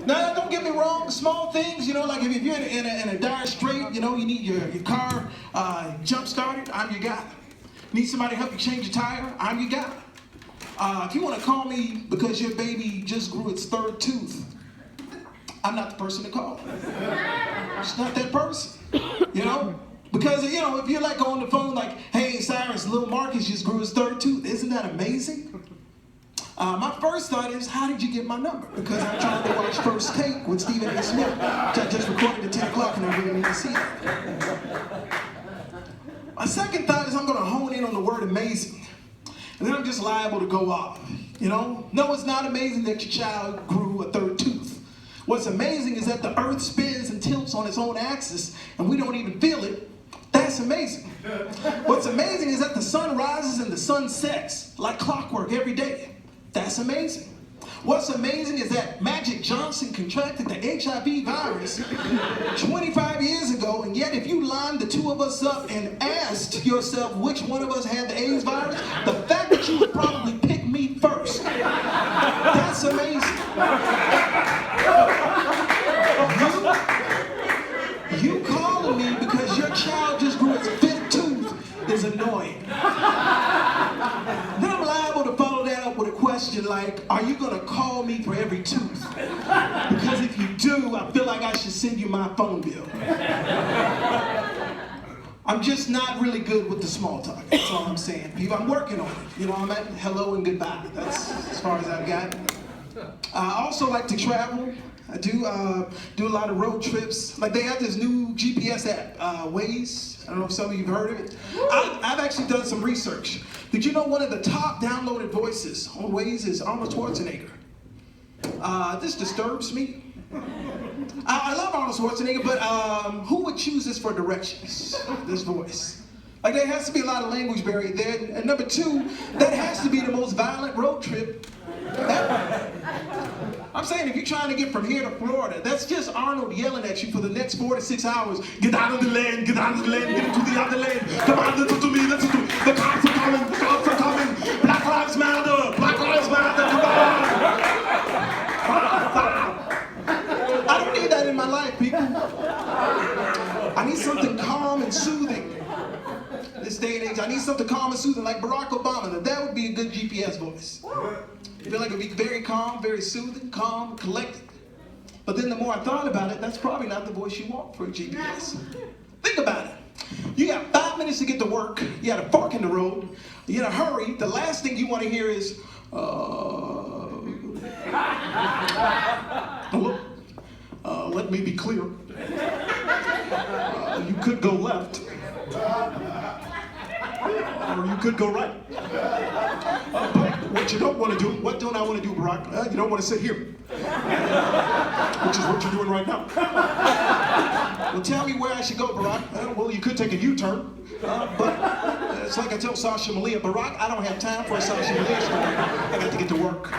Now, don't get me wrong, small things, like if you're in a dire strait, you need your car jump started, I'm your guy. Need somebody to help you change your tire, I'm your guy. If you want to call me because your baby just grew its third tooth, I'm not the person to call. It's not that person, Because, if you're like on the phone like, hey, Cyrus, little Marcus just grew his third tooth. Isn't that amazing? My first thought is, how did you get my number? Because I'm trying to watch First Take with Stephen A. Smith, which I just recorded at 10 o'clock and I really need to see it. My second thought is I'm going to hone in on the word amazing. And then I'm just liable to go off, No, it's not amazing that your child grew a third tooth. What's amazing is that the earth spins and tilts on its own axis and we don't even feel it. That's amazing. What's amazing is that the sun rises and the sun sets like clockwork every day. That's amazing. What's amazing is that Magic Johnson contracted the HIV virus 25 years ago, and yet if you lined the two of us up and asked yourself which one of us had the AIDS virus, the fact that you would probably pick me first. That's amazing. You calling me because your child just grew its fifth tooth is annoying. Then I'm liable to follow that up with a question like, are you going to call me for every tooth? Because if you do, I feel like I should send you my phone bill. I'm just not really good with the small talk. That's all I'm saying. I'm working on it. I'm at hello and goodbye. That's as far as I've got. I also like to travel. I do a lot of road trips. Like they have this new GPS app, Waze. I don't know if some of you've heard of it. I've actually done some research. Did you know one of the top downloaded voices on Waze is Arnold Schwarzenegger? This disturbs me. I love Arnold Schwarzenegger, but who would choose this for directions? This voice. Like there has to be a lot of language buried there. And number two, that has to be the most violent road trip ever. I'm saying if you're trying to get from here to Florida, that's just Arnold yelling at you for the next 4 to 6 hours. Get out of the lane, get out of the lane, get into the other lane. Come on, listen to me, listen to me. The cops are coming, the cops are coming. Black Lives Matter, Black Lives Matter, come on. I don't need that in my life, people. I need something calm and soothing. This day and age, I need something calm and soothing like Barack Obama. Now, that would be a good GPS voice. I feel like it would be very calm, very soothing, calm, collected. But then the more I thought about it, that's probably not the voice you want for a GPS. Think about it. You got 5 minutes to get to work. You got a fork in the road. You're in a hurry. The last thing you want to hear is, hello? Let me be clear. You could go left. Or you could go right. But what you don't want to do, what don't I want to do, Barack? You don't want to sit here. Which is what you're doing right now. Well, tell me where I should go, Barack. Well, you could take a U-turn. But it's like I tell Sasha Malia, Barack, I don't have time for a Sasha Malia story. I got to get to work.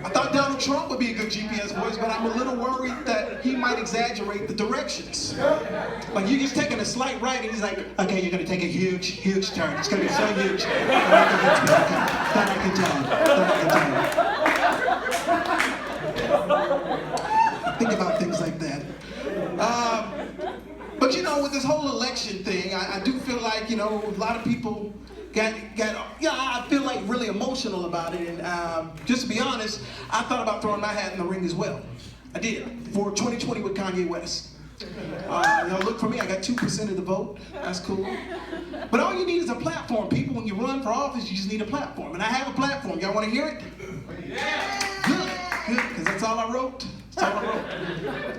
I thought Donald Trump would be a good GPS voice, but I'm a little worried that he might exaggerate the directions. Like you're just taking a slight right, and he's like, okay, you're going to take a huge, huge turn. It's going to be so huge. That I can tell. Think about things like that. But with this whole election thing, I do feel like, a lot of people I feel like really emotional about it. And just to be honest, I thought about throwing my hat in the ring as well. I did, for 2020 with Kanye West. Look for me, I got 2% of the vote. That's cool. But all you need is a platform, people. When you run for office, you just need a platform. And I have a platform. Y'all want to hear it? Good, because that's all I wrote. That's all I wrote.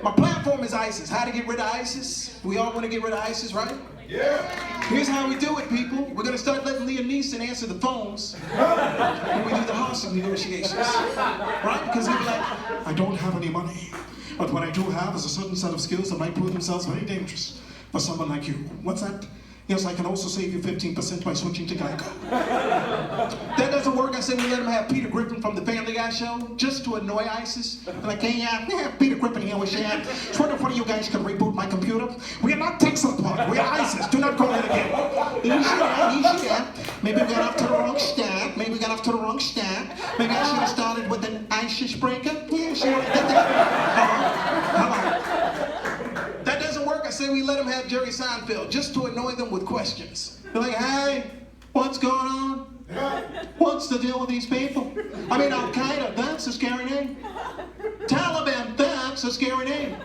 My platform is ISIS. How to get rid of ISIS. We all want to get rid of ISIS, right? Yeah. Here's how we do it, people. We're going to start letting Liam Neeson answer the phones when we do the hostage negotiations. Right? Because he'll be like, I don't have any money. But what I do have is a certain set of skills that might prove themselves very dangerous for someone like you. What's that? Yes, I can also save you 15% by switching to Geico. That doesn't work. I said we let him have Peter Griffin from the Family Guy show just to annoy ISIS. They're like, hey, yeah, Peter Griffin here with Shad. Just wonder if one of you guys could reboot my computer. We are not tech support. We are ISIS. Do not call it again. You should have. Maybe we got off to the wrong stack. Maybe I should have started with an ISIS breaker. Yeah, sure. Come on. That doesn't work. I say we let them have Jerry Seinfeld just to annoy them with questions. They're like, hey, what's going on? What's the deal with these people? I mean, Al-Qaeda, that's a scary name. Taliban, that's a scary name.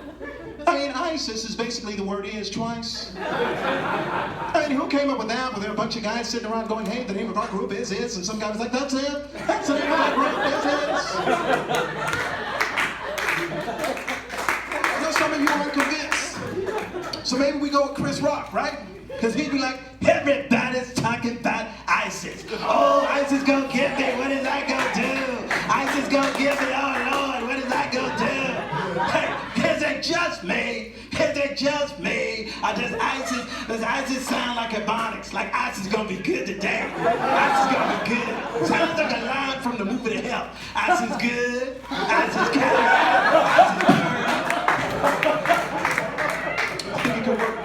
I mean, ISIS is basically the word is twice. I mean, who came up with that? Well, there were a bunch of guys sitting around going, hey, the name of our group is, and some guy was like, that's it. That's the name of our group is. Some of you aren't convinced. So maybe we go with Chris Rock, right? Because he'd be like, everybody's talking about ISIS. Oh, ISIS gonna get me. What is I gonna do? ISIS gonna get me. Oh, Lord, what is I gonna do? Hey, is it just me? Is it just me? Does ISIS sound like Ebonics? Like ISIS gonna be good today? ISIS gonna be good. Sounds like a line from the movie The Help. ISIS good. ISIS good. ISIS good. I think it could work.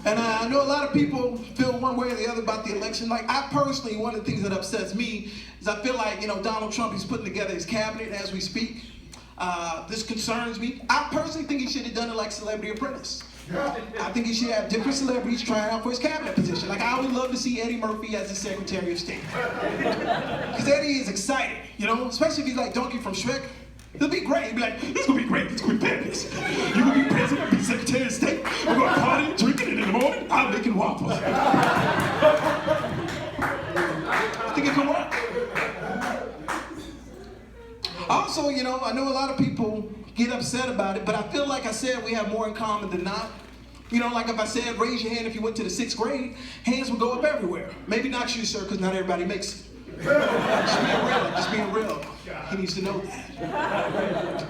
And I know a lot of people feel one way or the other about the election. Like, I personally, one of the things that upsets me is I feel like, Donald Trump is putting together his cabinet as we speak. This concerns me. I personally think he should have done it like Celebrity Apprentice. I think he should have different celebrities trying out for his cabinet position. Like, I would love to see Eddie Murphy as the Secretary of State. Because Eddie is excited, especially if he's like Donkey from Shrek. It'll be great. He'll be like, this is gonna be great. It's gonna be fabulous. You're gonna be president, be Secretary of State. We're gonna party, drinking it in the morning. I'm making waffles. I think it can work. Also, I know a lot of people get upset about it, but I feel like I said we have more in common than not. Like if I said, raise your hand if you went to the 6th grade, hands would go up everywhere. Maybe not you, sir, because not everybody makes it. Just being real. He needs to know that.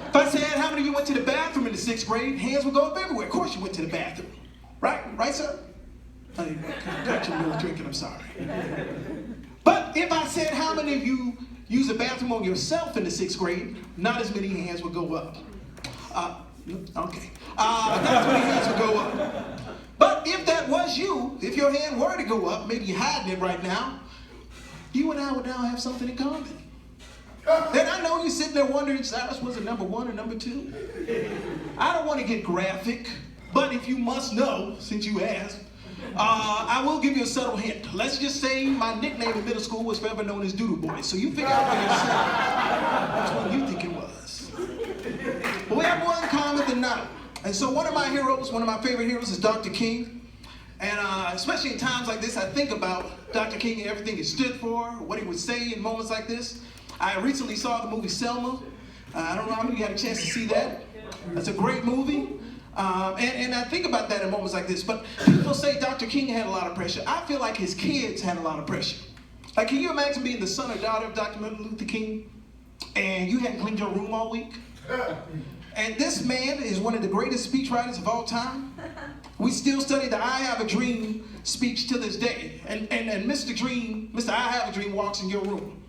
If I said, how many of you went to the bathroom in the 6th grade, hands would go up everywhere. Of course you went to the bathroom. Right, sir? I got your milk drinking, I'm sorry. But if I said, how many of you use the bathroom on yourself in the 6th grade, not as many hands would go up. Okay. Not as many hands would go up. But if that was you, if your hand were to go up, maybe you're hiding it right now, you and I would now have something in common. And I know you're sitting there wondering, Cyrus, was it number 1 or number 2? I don't want to get graphic, but if you must know, since you asked, I will give you a subtle hint. Let's just say my nickname in middle school was forever known as Doodle Boy. So you figure out for yourself which one you think it was. But we have more in common than not. And so one of my favorite heroes is Dr. King. And especially in times like this, I think about Dr. King and everything he stood for, what he would say in moments like this. I recently saw the movie Selma. I don't know how many of you had a chance to see that. That's a great movie. And I think about that in moments like this. But people say Dr. King had a lot of pressure. I feel like his kids had a lot of pressure. Like, can you imagine being the son or daughter of Dr. Martin Luther King and you hadn't cleaned your room all week? And this man is one of the greatest speechwriters of all time. We still study the I Have a Dream speech to this day. And Mr. I Have a Dream walks in your room.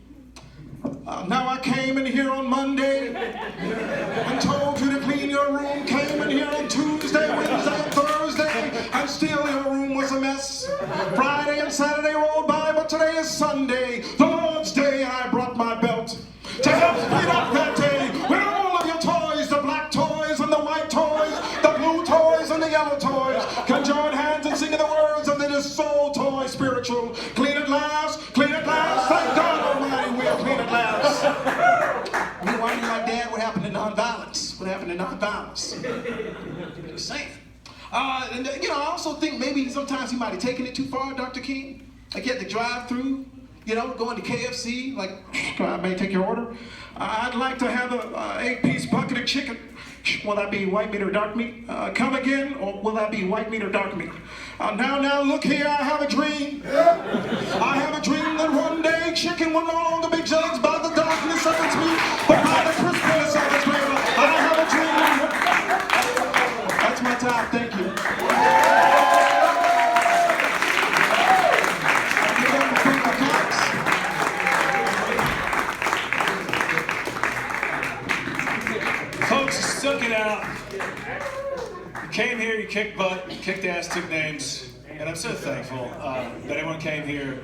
Now I came in here on Monday and told you to clean your room. Came in here on Tuesday, Wednesday, and Thursday, and still your room was a mess. Friday and Saturday rolled by, but today is Sunday, the Lord's Day, and I brought my belt to help speed up that day with all of your toys, the black toys and the white toys, the blue toys and the yellow toys, can join hands and sing the words of this soul toy spiritual. Clean at last, thank God Almighty, we'll clean at last. Meanwhile, you're like, Dad, what happened to nonviolence? What happened to nonviolence? Just saying. And I also think maybe sometimes he might have taken it too far, Dr. King. Like he had to drive through, going to KFC, like, I may take your order. I'd like to have an 8-piece bucket of chicken. Will that be white meat or dark meat? Come again, or will that be white meat or dark meat? Now, look here, I have a dream. I have a dream that one day chicken will no longer be judged by the darkness of its meat, but by the crispness of its flavor. I have a dream. That's my time, thank you. came here, you kicked butt, you kicked ass, took names, and I'm so thankful that everyone came here.